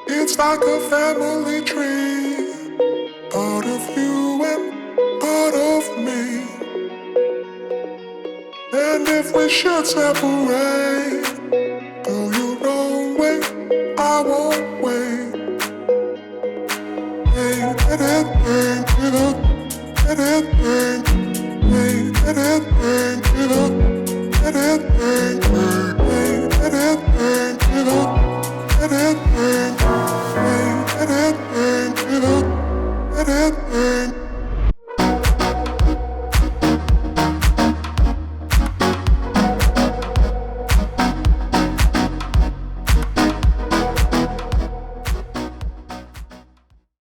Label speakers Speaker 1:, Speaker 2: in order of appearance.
Speaker 1: It's like a family tree, part of you and part of me. And if we should separate, go your own way, I won't wait. Hey, hey, hey, hey, hey, hey, hey, hey, hey, hey, hey,